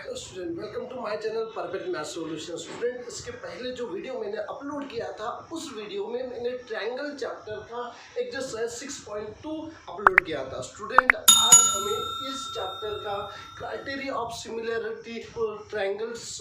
Hello student, welcome to my channel perfect math solution. Student, इसके पहले जो video मैंने अपलोड किया था उस वीडियो में मैंने ट्रायंगल चैप्टर का एक्सरसाइज 6.2 अपलोड किया था। स्टूडेंट, आज हमें इस चैप्टर का क्राइटेरिया ऑफ सिमिलरिटी और ट्रायंगल्स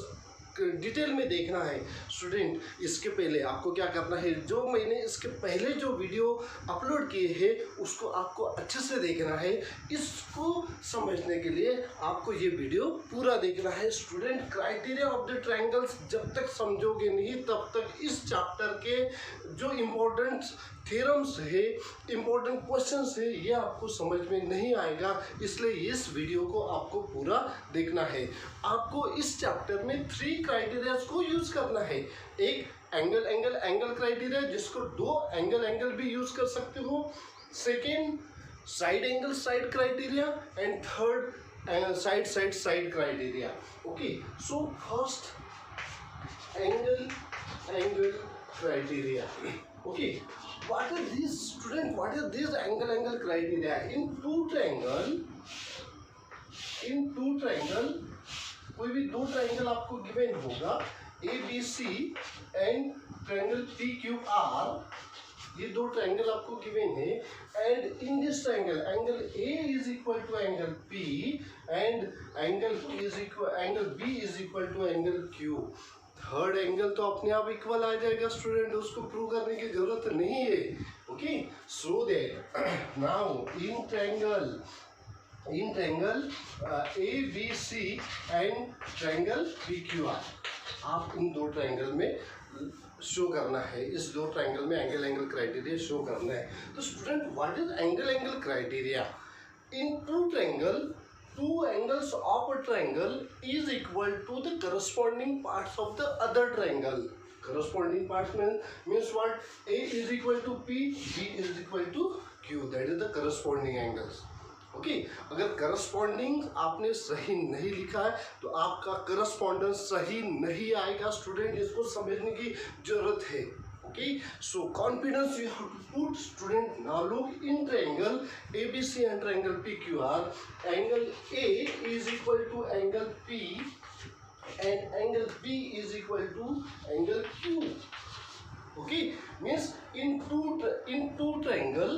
डिटेल में देखना है। स्टूडेंट, इसके पहले आपको क्या करना है, जो मैंने इसके पहले जो वीडियो अपलोड किए हैं उसको आपको अच्छे से देखना है। इसको समझने के लिए आपको ये वीडियो पूरा देखना है। Student, criteria of the triangles जब तक समझोगे नहीं तब तक इस चैप्टर के जो इम्पोर्टेंट थ्योरम्स है, इम्पोर्टेंट क्वेश्चंस है, ये आपको समझ में नहीं आएगा। इसलिए इस वीडियो को आपको पूरा देखना है। आपको इस चैप्टर में 3 क्राइटेरिया को यूज करना है। एक एंगल क्राइटेरिया, जिसको 2 एंगल भी यूज कर सकते हो। Second, side criteria, and third side criteria. Okay, so first angle criteria. Okay, what are these, student? What are these angle criteria? In two triangle, कोई भी दो ट्रायंगल आपको गिवन होगा, ABC एंड ट्रायंगल PQR। ये दो triangle आपको given है, and in this triangle angle A is equal to angle P and angle B is equal to angle Q। Third angle तो अपने आप इक्वल आ जाएगा स्टूडेंट, उसको प्रूव करने की जरूरत नहीं है। Okay, so that now in triangle ABC and triangle PQR, आप इन दो ट्रायंगल में शो करना है, इस दो ट्रायंगल में एंगल क्राइटेरिया शो करना है। तो student, what is angle criteria? In two angles of a triangle is equal to the corresponding parts of the other triangle. Corresponding parts means what? A is equal to P, B is equal to Q. That is the corresponding angles. Okay, अगर corresponding आपने सही नहीं लिखा है तो आपका correspondence सही नहीं आएगा। स्टूडेंट, इसको समझने की जरूरत है। Okay, so confidence you have to put. Student, now look in triangle ABC and triangle PQR, angle A is equal to angle P and angle B is equal to angle Q. Okay, means in two triangle,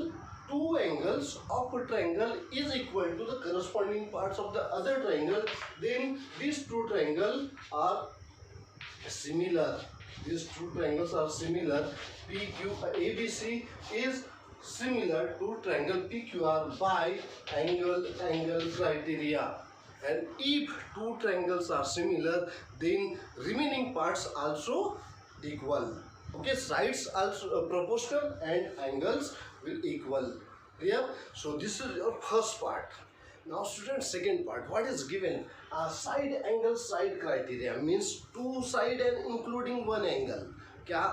two angles of a triangle is equal to the corresponding parts of the other triangle. Then these two triangles are similar. These two triangles are similar. ABC is similar to triangle PQR by angle criteria. And if two triangles are similar, then remaining parts also equal. Okay, sides also proportional and angles will equal. Clear? So this is your first part. Now student, second part, what is given? Side angle side criteria means two side and including one angle. क्या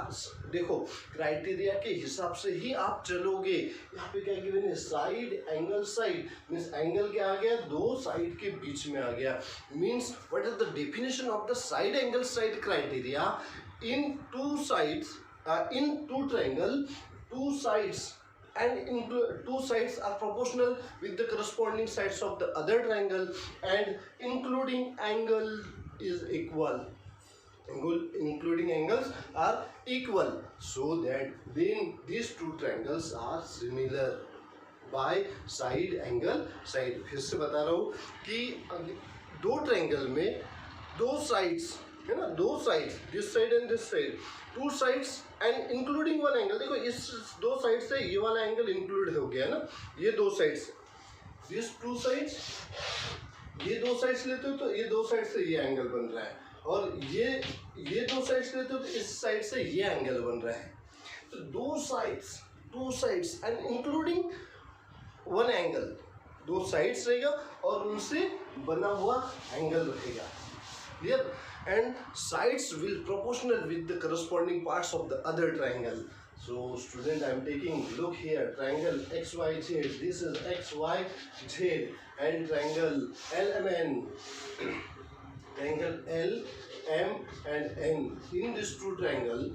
देखो, criteria के हिसाब से ही आप चलोगे। यहाँ पे क्या गिवन है? Side angle side means angle क्या आ गया? दो साइड के बीच में आ गया। Means what is the definition of the side angle side criteria? In two sides, in two triangle, two sides and two sides are proportional with the corresponding sides of the other triangle, and including angle is equal. Including angles are equal, so that then these two triangles are similar by side angle side. फिर से बता रहा हूँ कि दो triangle में दो sides है ना, दो sides, this side and this side, two sides and including one angle. देखो, इस दो साइड से ये वाला एंगल इंक्लूड हो गया ना, ये दो साइड्स, दिस टू साइड्स, ये दो साइड्स लेते हो तो ये दो साइड से ये एंगल बन रहा है, और ये दो साइड्स लेते हो तो इस साइड से ये एंगल बन रहा है। तो दो sides and including one angle, दो साइड्स रहेगा और उनसे बना हुआ एंगल रहेगा। Clear? And sides will proportional with the corresponding parts of the other triangle. So student, I am taking, look here, triangle XYZ, this is XYZ, and triangle LMN, triangle LM and N. In this two triangle,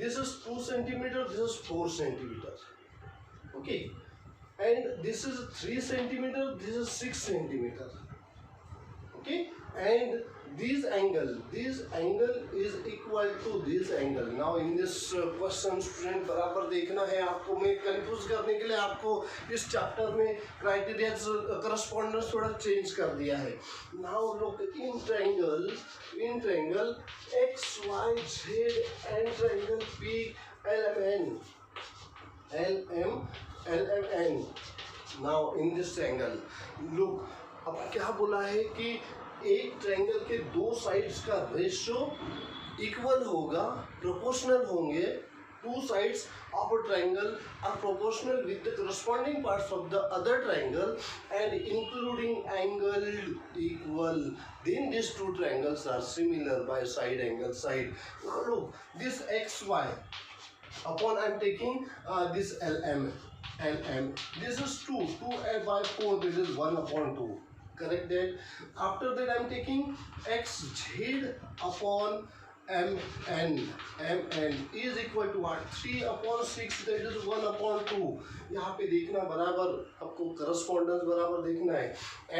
this is 2 centimeter, this is 4 centimeter. Okay, and this is 3 centimeter, this is 6 centimeter. Okay, and this angle is equal to this angle. Now in this question student बराबर देखना है आपको, मैं confuse करने के लिए आपको इस चैप्टर में क्राइटेरिया करस्पॉन्डेंस थोड़ा चेंज कर दिया है. Now look in triangle X Y Z and triangle P L M N. Now in this triangle look, अब क्या बोला है कि एक ट्रायंगल के दो साइड्स का रेशियो इक्वल होगा, प्रोपोर्शनल होंगे. Two sides of a triangle are proportional with the corresponding parts of the other triangle and including angle equal. Then these two triangles are similar by side angle side. Now look, this xy upon I am taking this LM. This is 2 by 4, this is 1 upon 2. Correct that. After that I am taking xz upon mn is equal to what? 3 upon 6, that is 1 upon 2. यहाँ पे देखना बराबर, आपको correspondence बराबर देखना है.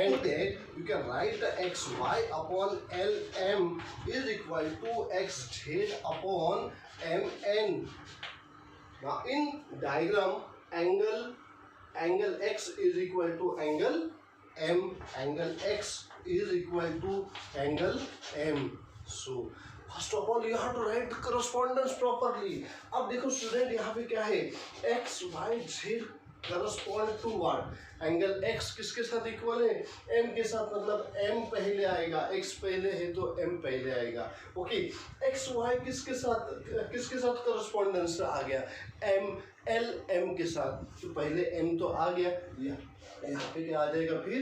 And that you can write the xy upon lm is equal to xz upon mn. Now in diagram, angle x is equal to angle m, angle x is equal to angle m. So first of all you have to write the correspondence properly. अब देखो student, यहाँ पे क्या है, x y z correspond to what? Angle x किसके साथ equal है? m के साथ. मतलब m पहले आएगा, x पहले है तो m पहले आएगा. ओके, x y किसके साथ correspondence आ गया? m l m के साथ. तो पहले m तो आ गया, यहाँ पे क्या आ जाएगा, फिर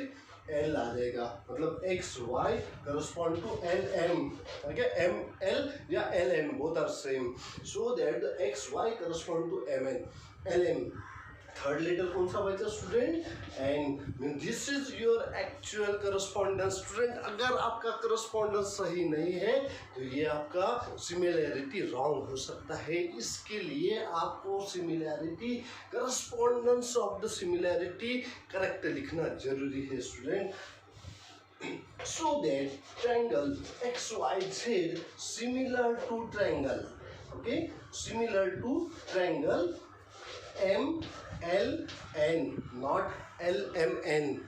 L आ जाएगा. मतलब x y correspond to L M. Okay, M L या L M both are same. So that the x y correspond to M N L M. Third letter कौन सा बचा student? And this is your actual correspondence. Student अगर आपका correspondence सही नहीं है तो ये आपका सिमिलैरिटी रॉन्ग हो सकता है. इसके लिए आपको similarity, correspondence of the similarity correct लिखना जरूरी है student. So that triangle XYZ similar to triangle, okay, similar to triangle MLN, not LMN,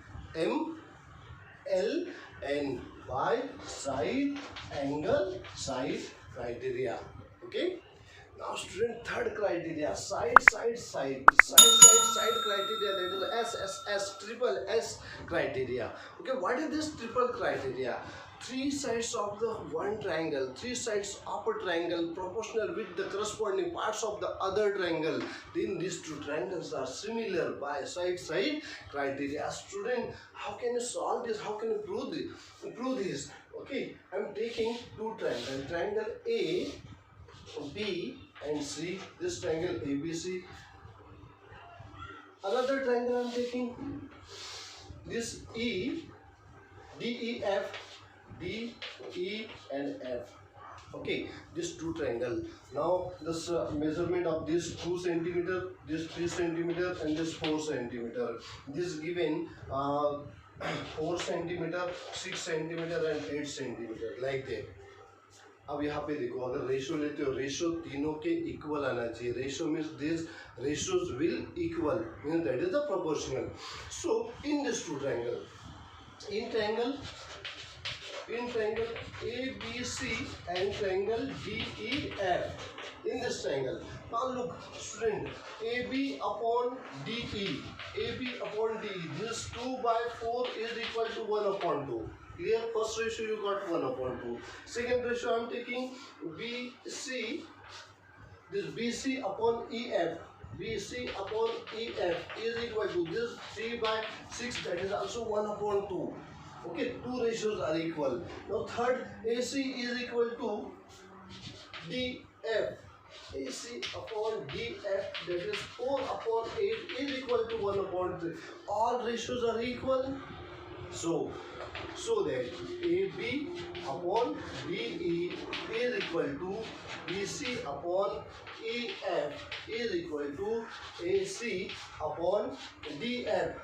MLN by side angle side criteria. Okay, now student, third criteria, side criteria, that is triple S criteria. Okay, what is this triple criteria? Three sides of the one triangle, three sides of a triangle proportional with the corresponding parts of the other triangle. Then these two triangles are similar by side criteria. Student, how can you solve this? How can you prove this? Okay, I am taking two triangles, triangle A, B and C. This triangle ABC. Another triangle I am taking this E, D, E, F, D, E and F. Okay, this two triangle. Now this measurement of this 2 centimeter, this 3 centimeter and this 4 centimeter. This given 4 centimeter, 6 centimeter and 8 centimeter like that. अब यहाँ पे देखो, अगर ratio लेते हो, ratio तीनों के equal आना चाहिए. Ratio means this ratios will equal, means that is the proportional. So in this two triangle, in triangle ABC and triangle DEF, in this triangle. Now look student, AB upon DE, this 2 by 4 is equal to 1 upon 2. Clear? First ratio you got 1 upon 2. Second ratio I am taking BC, this BC upon EF, BC upon EF is equal to this 3 by 6, that is also 1 upon 2. Okay, two ratios are equal. Now third, AC is equal to DF, AC upon DF, that is 4 upon 8 is equal to 1 upon 3. All ratios are equal. So that AB upon DE is equal to BC upon EF is equal to AC upon DF.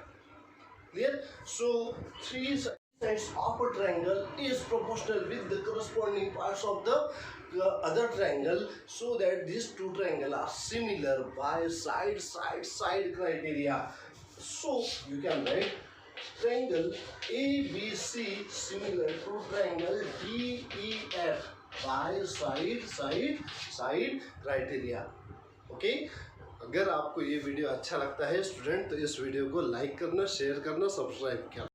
Clear? So three sides of a triangle is proportional with the corresponding parts of the other triangle, so that these two triangles are similar by side criteria. So you can write triangle ABC similar to triangle DEF by side criteria. Okay अगर आपको ये video अच्छा लगता है student, तो इस video को like करना, शेयर करना, सब्सक्राइब करना।